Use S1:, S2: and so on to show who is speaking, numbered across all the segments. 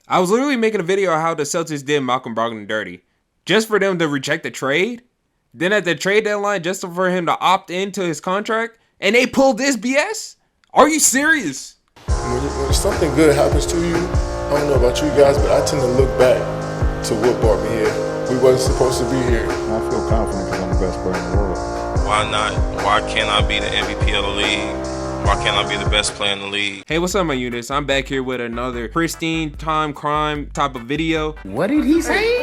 S1: I was literally making a video on how the Celtics did Malcolm Brogdon dirty. Just for them to reject the trade. Then at the trade deadline, just for him to opt into his contract. And they pulled this BS? Are you serious?
S2: When something good happens to you, I don't know about you guys, but I tend to look back to what brought me here. We wasn't supposed to be here.
S3: I feel confident because I'm the best player in the world.
S4: Why not? Why can't I be the MVP of the league? Why can't I be the best player in the league?
S1: Hey, what's up, my units? I'm back here with another pristine time crime type of video.
S3: What did he say?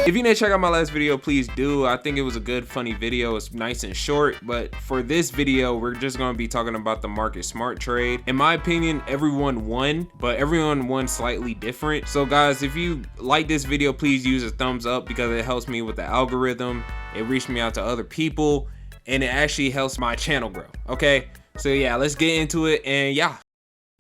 S1: If you didn't check out my last video, please do. I think it was a good, funny video. It's nice and short, but for this video, we're just gonna be talking about the Marcus Smart trade. In my opinion, everyone won, but everyone won slightly different. So guys, if you like this video, please use a thumbs up because it helps me with the algorithm. It reached me out to other people, and it actually helps my channel grow, okay? So yeah, let's get into it, and yeah.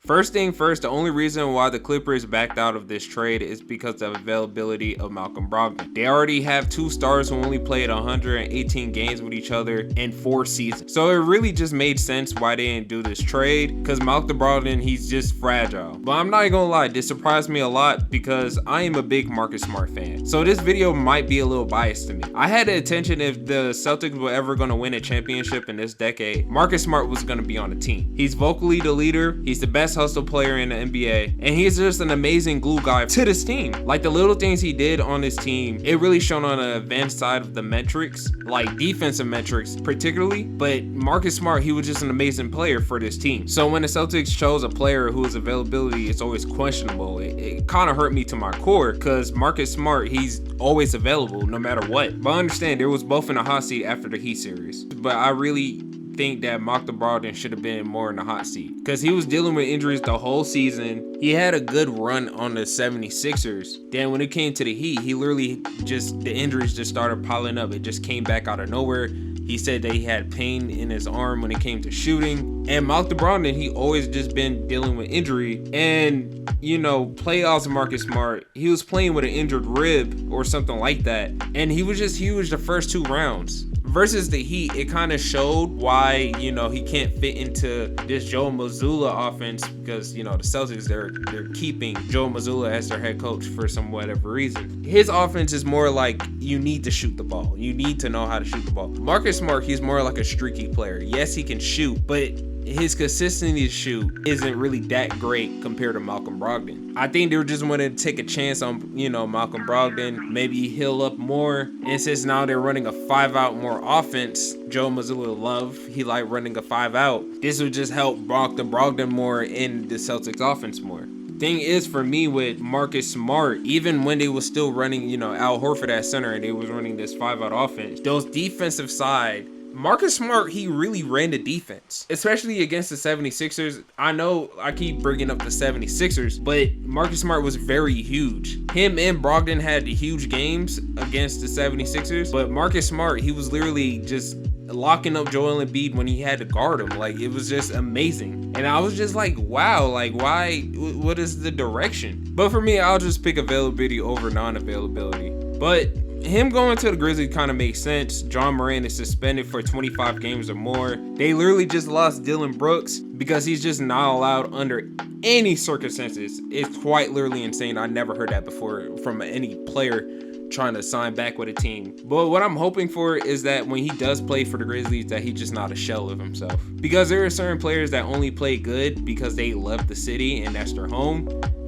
S1: First thing first, the only reason why the Clippers backed out of this trade is because of availability of Malcolm Brogdon. They already have two stars who only played 118 games with each other in 4 seasons. So it really just made sense why they didn't do this trade, because Malcolm Brogdon, he's just fragile. But I'm not even gonna lie, this surprised me a lot because I am a big Marcus Smart fan. So this video might be a little biased to me. I had the intention if the Celtics were ever gonna win a championship in this decade, Marcus Smart was gonna be on the team. He's vocally the leader, he's the best hustle player in the NBA, and he's just an amazing glue guy to this team. Like the little things he did on this team, it really shone on the advanced side of the metrics, like defensive metrics particularly, but Marcus Smart, he was just an amazing player for this team. So when the Celtics chose a player whose availability is always questionable, it kind of hurt me to my core because Marcus Smart, he's always available no matter what. But I understand there was both in a hot seat after the Heat series, but I really think that Malcolm Brogdon should have been more in the hot seat because he was dealing with injuries the whole season. He had a good run on the 76ers. Then when it came to the Heat, he literally the injuries just started piling up. It just came back out of nowhere. He said that he had pain in his arm when it came to shooting. And Malcolm Brogdon, he always just been dealing with injury. And, you know, playoffs Marcus Smart, he was playing with an injured rib or something like that. And he was just huge the first 2 rounds. Versus the Heat, it kind of showed why, you know, he can't fit into this Joe Mazzulla offense because, you know, the Celtics, they're keeping Joe Mazzulla as their head coach for some whatever reason. His offense is more like you need to shoot the ball. You need to know how to shoot the ball. Marcus Smart, he's more like a streaky player. Yes, he can shoot, but his consistency to shoot isn't really that great compared to Malcolm Brogdon. I think they just wanted to take a chance on, you know, Malcolm Brogdon, maybe heal up more. And since now they're running a 5-out more offense, Joe Mazzulla he like running a 5-out. This would just help Malcolm Brogdon more in the Celtics offense more. Thing is, for me with Marcus Smart, even when they was still running, you know, Al Horford at center and they was running this 5-out offense, those defensive side, Marcus Smart, he really ran the defense, especially against the 76ers. I know I keep bringing up the 76ers, but Marcus Smart was very huge. Him and Brogdon had the huge games against the 76ers, but Marcus Smart, he was literally just locking up Joel Embiid when he had to guard him. Like, it was just amazing. And I was just like, wow, like, why, what is the direction? But for me, I'll just pick availability over non-availability. But him going to the Grizzlies kind of makes sense. John Moran is suspended for 25 games or more. They literally just lost Dylan Brooks because he's just not allowed under any circumstances. It's quite literally insane. I never heard that before from any player trying to sign back with a team. But what I'm hoping for is that when he does play for the Grizzlies, that he's just not a shell of himself. Because there are certain players that only play good because they love the city and that's their home.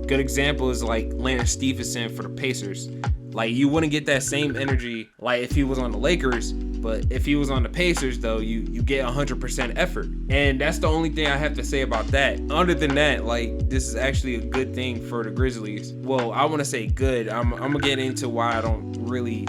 S1: Good example is like Lance Stephenson for the Pacers. Like, you wouldn't get that same energy like if he was on the Lakers, but if he was on the Pacers, though, you get 100% effort. And that's the only thing I have to say about that. Other than that, like, this is actually a good thing for the Grizzlies. Well, I want to say good. I'm gonna get into why I don't really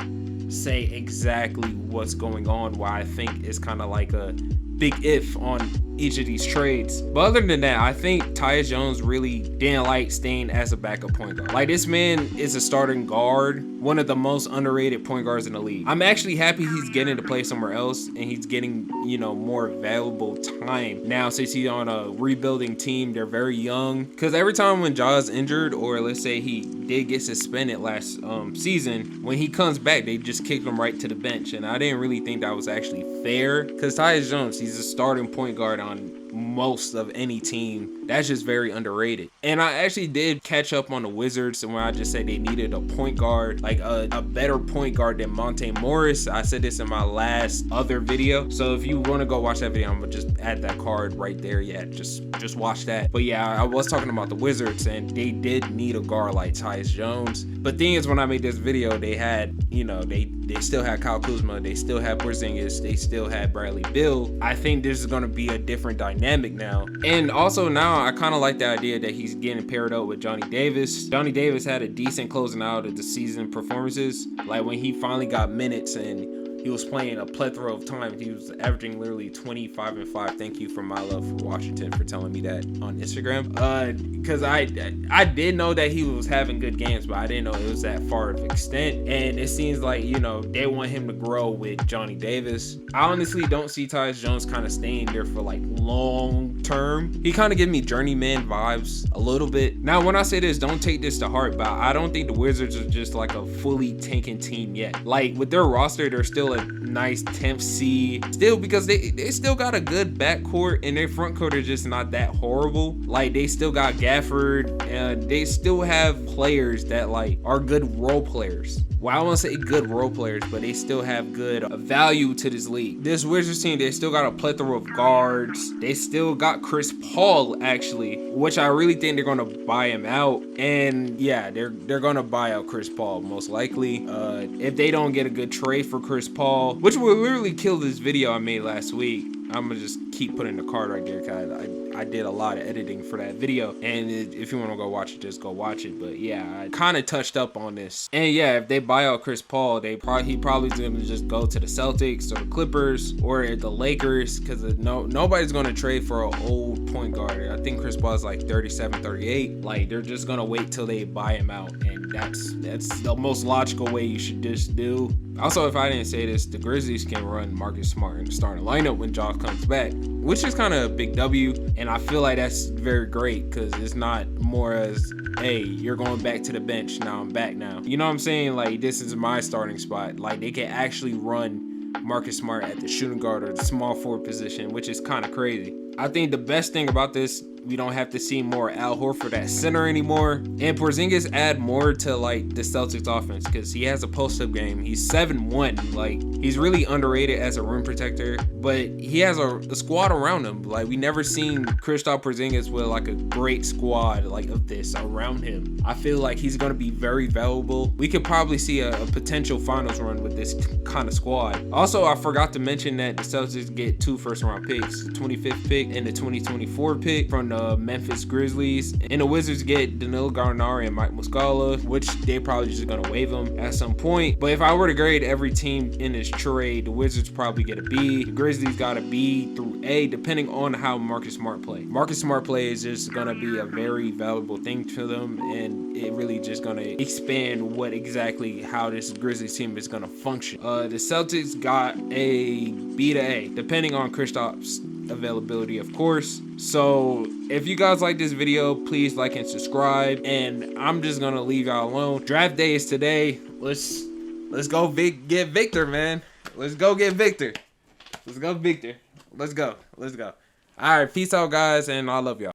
S1: say exactly what's going on, why I think it's kind of like a big if on each of these trades. But other than that, I think Tyus Jones really didn't like staying as a backup point guard. Like, this man is a starting guard, one of the most underrated point guards in the league. I'm actually happy he's getting to play somewhere else and he's getting, you know, more valuable time now since he's on a rebuilding team. They're very young. Because every time when Ja's injured, or let's say he did get suspended last season, when he comes back, they just kicked him right to the bench. And I didn't really think that was actually fair because Tyus Jones, he's a starting point guard on most of any team. That's just very underrated. And I actually did catch up on the Wizards, and when I just said they needed a point guard, like a better point guard than Monte Morris. I said this in my last other video, so if you want to go watch that video, I'm gonna just add that card right there. Yeah, just watch that. But yeah, I was talking about the Wizards, and they did need a guard like Tyus Jones. But thing is, when I made this video, they had, you know, they still had Kyle Kuzma, they still had Porzingis, they still had Bradley Beal. I think this is gonna be a different dynamic now. And also now I kind of like the idea that he's getting paired up with Johnny Davis. Johnny Davis had a decent closing out of the season performances. Like when he finally got minutes and he was playing a plethora of times. He was averaging literally 25 and 5. Thank you from My Love for Washington for telling me that on Instagram. Because I did know that he was having good games, but I didn't know it was that far of extent. And it seems like, you know, they want him to grow with Johnny Davis. I honestly don't see Tyus Jones kind of staying there for like long term. He kind of gives me journeyman vibes a little bit. Now, when I say this, don't take this to heart, but I don't think the Wizards are just like a fully tanking team yet. Like with their roster, they're still a nice 10th seed still, because they still got a good backcourt, and their front court are just not that horrible. Like they still got Gafford, and they still have players that like are good role players. Well, I won't say good role players, but they still have good value to this league. This Wizards team, they still got a plethora of guards. They still got Chris Paul, actually, which I really think they're gonna buy him out. And yeah, they're gonna buy out Chris Paul most likely. If they don't get a good trade for Chris Paul, which will literally kill this video I made last week. I'm gonna just keep putting the card right there, because I did a lot of editing for that video, and if you want to go watch it, just go watch it. But yeah, I kind of touched up on this. And yeah, if they buy out Chris Paul, he probably gonna just go to the Celtics or the Clippers or the Lakers, because nobody's gonna trade for an old point guard. I think Chris Paul is like 37, 38. Like they're just gonna wait till they buy him out, and that's the most logical way you should just do. Also, if I didn't say this, the Grizzlies can run Marcus Smart in the starting lineup when Ja comes back, which is kind of a big W. And I feel like that's very great, because it's not more as, hey, you're going back to the bench, now I'm back now. You know what I'm saying? Like, this is my starting spot. Like, they can actually run Marcus Smart at the shooting guard or the small forward position, which is kind of crazy. I think the best thing about this, we don't have to see more Al Horford at center anymore. And Porzingis add more to like the Celtics offense, because he has a post-up game. He's 7'1". Like he's really underrated as a rim protector, but he has a squad around him. Like we never seen Kristaps Porzingis with like a great squad like of this around him. I feel like he's gonna be very valuable. We could probably see a potential finals run with this kind of squad. Also, I forgot to mention that the Celtics get 2 first-round picks, the 25th pick and the 2024 pick from the Memphis Grizzlies, and the Wizards get Danilo Gallinari and Mike Muscala, which they probably just gonna waive them at some point. But if I were to grade every team in this trade, the Wizards probably get a B, the Grizzlies got a B through A, depending on how Marcus Smart play. Marcus Smart play is just gonna be a very valuable thing to them, and it really just gonna expand how this Grizzlies team is gonna function. The Celtics got a B to A, depending on Kristaps' availability, of course. So if you guys like this video, please like and subscribe, and I'm just gonna leave y'all alone. Draft day is today. Let's go get Victor, man. Let's go get Victor. Let's go Victor. Let's go. All right, peace out guys, and I love y'all.